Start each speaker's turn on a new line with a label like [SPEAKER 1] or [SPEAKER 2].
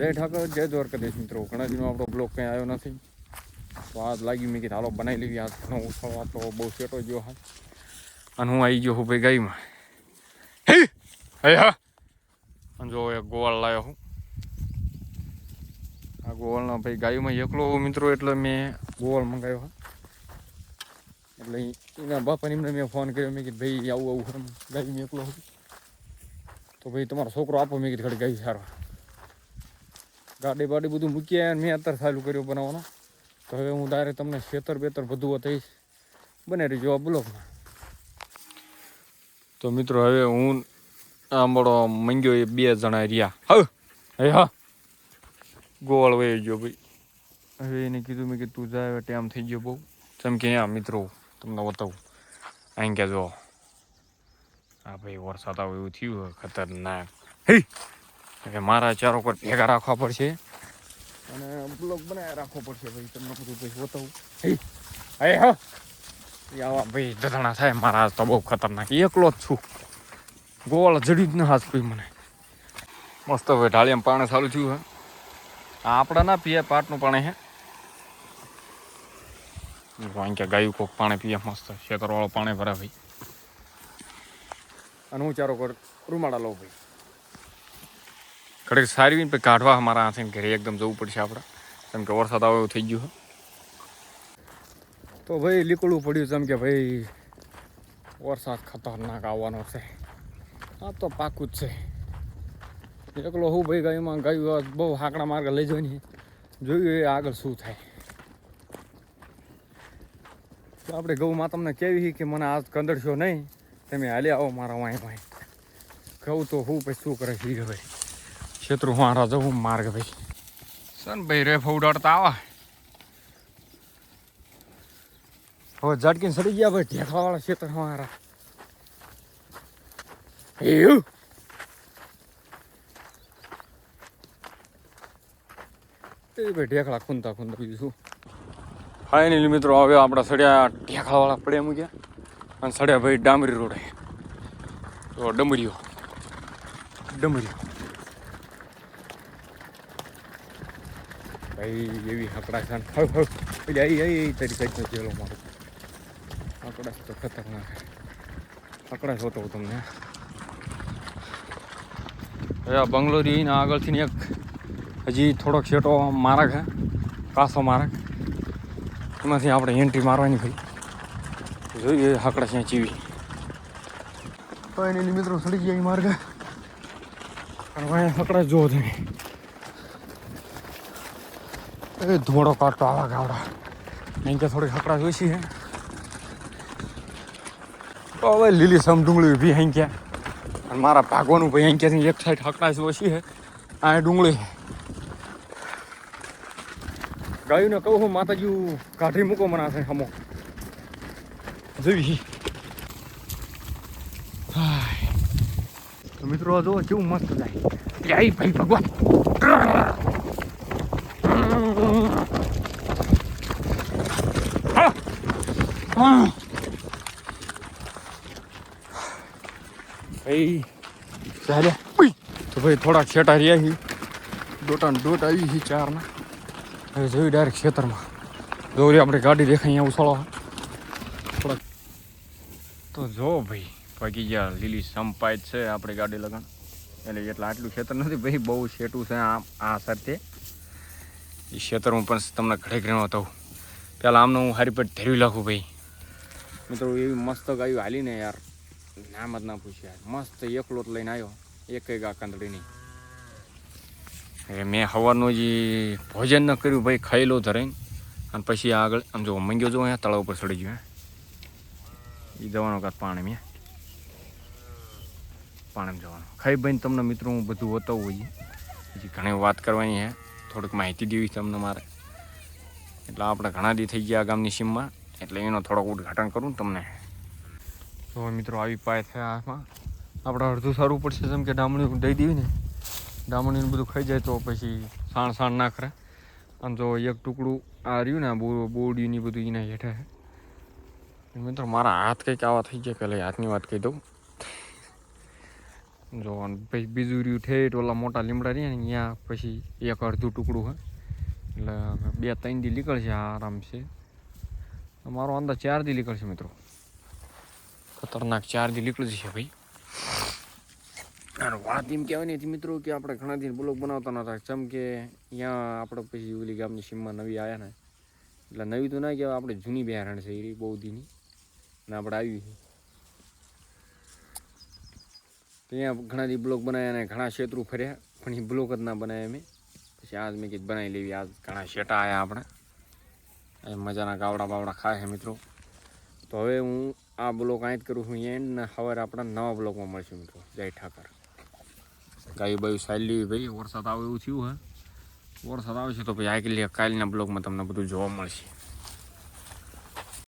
[SPEAKER 1] જય ઠાકર, જય દ્વારકાધીશ મિત્રો. ઘણા દિનો આપણો બ્લોગ કંઈ આવ્યો નથી, તો આજ લાગ્યું મેં કીધું હાલો બનાવી લેવી. આજ ઘણો ઉછળવા તો બહુ સેટો ગયો હા. અને હું આવી ગયો હું ભાઈ ગાયમાં. હે હા, અને જો એક ગોવાળ લાવ્યો હું. આ ગોવાળના ભાઈ ગાયમાં એકલો મિત્રો, એટલે મેં ગોવાળ મંગાવ્યો હા. એટલે એના બાપાને એમને મેં ફોન કર્યો, મેં કીધું ભાઈ આવું ગાયમાં એકલો હું. તો ભાઈ તમારો છોકરો આપો, મેં કીધું ઘડી ગાય સારવા. ગાડી બાડી બધું મૂકી આવ્યા, મેં અત્યારે ચાલુ કર્યો બનાવવાનો. તો હવે હું ડાયરેક્ટ તમને ખેતર બેતર બધું થઈશ બને રહી જોવા બ્લોકમાં. તો મિત્રો હવે હું આંબળો મંગ્યો એ 2 જણા રહ્યા. હે હા, ગોવાળ વહી ગયો ભાઈ. હવે એને કીધું મેં કે તું જાય, ટાઈમ થઈ ગયો બહુ. જેમ કે અહીંયા મિત્રો તમને બતાવું, અહીં કે જો હા ભાઈ વરસાદ આવે એવું થયું હોય ખતરનાક. હવે મારા ચારો પર ભેગા રાખવા પડશે અને બ્લોક બનાવી રાખવો પડશે ભાઈ. તમને બધું ભાઈ બતાવું. હે હા, આવા ભાઈ દધણા થાય મારા. આજ તો બહુ ખતરનાક, એકલો જ છું. ગોવાળ જડી જ ન હાથ કોઈ મને. મસ્ત ભાઈ ઢાળિયામાં પાણી ચાલુ થયું હે. આપણા ના પીએ પાટનું પાણી હે. અહીં કે ગાયું કોક પાણી પીએ મસ્ત, ખેતરવાળો પાણી ભરે ભાઈ. અને હું ચારો કર રૂમાડા લઉં ભાઈ. ઘડીક સારી ને કાઢવા અમારા હાથે ઘરે એકદમ જવું પડશે આપણે, કેમ કે વરસાદ આવે એવું થઈ ગયું. તો ભાઈ નીકળવું પડ્યું, જેમ કે ભાઈ વરસાદ ખતરનાક આવવાનો છે. આ તો પાકું જ છે. એકલો હું ભાઈ ગાયમાં ગાયું બહુ હાકડા માર્ગે લઈ જવાની, જોયું એ આગળ શું થાય. તો આપણે ગૌમાં તમને કેવી કે મને આજ કંદડશો નહીં, તમે હાલી આવો મારા વાંય. કહું તો હું પછી શું કરે છે ભાઈ. ક્ષેત્રો હું હારા જવું માર્ગ ભાઈ. સન ભાઈ રેફ ઉડાડતા આવા હવે ઝાટકીને સડી ગયા ભાઈ. ઢેખલાવાળા ક્ષેત્ર હારા એવું એ ભાઈ ઢેખલા ખૂંદતા બીજું શું. ફાઇનલી મિત્રો હવે આપણા સડ્યા ઢેખલાવાળા પડ્યા મૂક્યા અને સડ્યા ભાઈ ડામરી રોડે. તો ડમરીઓ ભાઈ એવી હકડા છે. પેલી આવી તારી સાઈડનો ચેલો મારો હકડા તો ખતરનાક હકડા જ હોતો તમને. હવે આ બંગલોરીના આગળથી એક હજી થોડોક છેટો માર્ગ છે, કાસો માર્ગ. એમાંથી આપણે એન્ટ્રી મારવાની ભાઈ. જોઈએ હકડા ત્યાં ચીવી. ફાઇનલી મિત્રો સડી ગયા માર્ગ અને હકડા જોવો તમે. એ ધોળો કાઢતો આવા ગાવડા. અહીં કે થોડીક હકડા જોઈશી હે. તો હવે લીલી સમ ડુંગળી ઊભી અહીં ક્યાં. અને મારા ભાગવાનું ભાઈ અહીં ક્યાંથી એક સાઈડ હકડા જોઈશી હે. આ ડુંગળી ગાયુંને કહું હું માતાજી કાઢી મૂકો મને આ હમો જોઈ. તો મિત્રો આ જો કેવું મસ્ત જાય. જય ભાઈ ભગવાન. ભાઈ ચાલે તો ભાઈ થોડાક છેટા રહ્યા છીએ. દોટ આવી છે 4ના. હવે જોયું ડાયરેક્ટ ખેતરમાં જોરી આપણે ગાડી દેખાય અહીંયા ઉછાળો થોડાક. તો જો ભાઈ ભાગી ગયા લીલી સંપાય છે આપણે ગાડી લગાણ. એટલે આટલું ખેતર નથી ભાઈ, બહુ છેટું છે આ સાથે. એ ખેતરમાં પણ તમને ઘડે ઘણો હતો. પહેલાં આમને હું હારી પેટ ધેરવી નાખું ભાઈ. મિત્રો એવી મસ્ત ગાયું હાલી ને યાર, નામ જ ના પૂછ્યા. મસ્ત એકલો જ લઈને આવ્યો, એક ગા કાંદડી નહીં. મેં સવારનું જે ભોજન ન કર્યું ભાઈ, ખાઈ લો ધરાઈને. અને પછી આગળ આમ જો મંગ્યો જો અહીંયા તળાવ ઉપર ચડી ગયો. એ જવાનો કાંત પાણી જવાનું ખાઈ ભાઈને તમને મિત્રો હું બધું બતાવું હોય. હજી ઘણી વાત કરવાની છે, થોડીક માહિતી દેવી તમને મારે. એટલે આપણે ઘણા દી થઈ ગયા ગામની સીમમાં, એટલે એનો થોડોક ઉદ્ઘાટન કરું તમને. તો મિત્રો આવી પાય થયા હાથમાં આપણે અડધું સારવું પડશે, જેમ કે ડામણી દઈ દેવી ને. ડામણીને બધું ખાઈ જાય તો પછી સાણ ના કરે. આમ જો એક ટુકડું આ રહ્યું ને બોડીની બધું એના હેઠે. મિત્રો મારા હાથ કંઈક આવા થઈ ગયા. પહેલાં હાથની વાત કહી દઉં. જો પછી બીજું રહ્યું ઠેઠ ઓલા મોટા લીમડા રહ્યા ને ત્યાં પછી એક અડધું ટુકડું હે એટલે 2-3 દી નીકળશે આરામ છે. મારો અંદાજ 4 દી નીકળશે મિત્રો. ખતરનાક 4 દી નીકળી જશે ભાઈ. અને વાત એમ કહેવાય ને મિત્રો કે આપણે ઘણા દિન બ્લોગ બનાવતા નતા. જેમ કે અહીંયા આપણે પછી ઓલી ગામની સીમમાં નવી આવ્યા ને એટલે નવી તો ના કહેવાય, આપણે જૂની બિહારણ છે એ બહુ દીની ને આપણે આવી છે. ત્યાં ઘણા દી બ્લોગ બનાવ્યા અને ઘણા ક્ષેત્રો ફર્યા પણ એ બ્લોગ જ ના બનાવ્યા મેં. પછી આજ મેં કીધું બનાવી લેવી. આજ ઘણા શેટા આવ્યા આપણે, મજાના ગાવડા બાવડા ખાય છે મિત્રો. તો હવે હું આ બ્લોગ અહીં જ કરું છું એન્ડ ને સવારે આપણા નવા બ્લોગમાં મળશું મિત્રો. જય ઠાકર. ગાયું બાયું સારી લેવી ભાઈ, વરસાદ આવે એવું થયું હે. વરસાદ આવશે તો પછી કાલના બ્લોગમાં તમને બધું જોવા મળશે.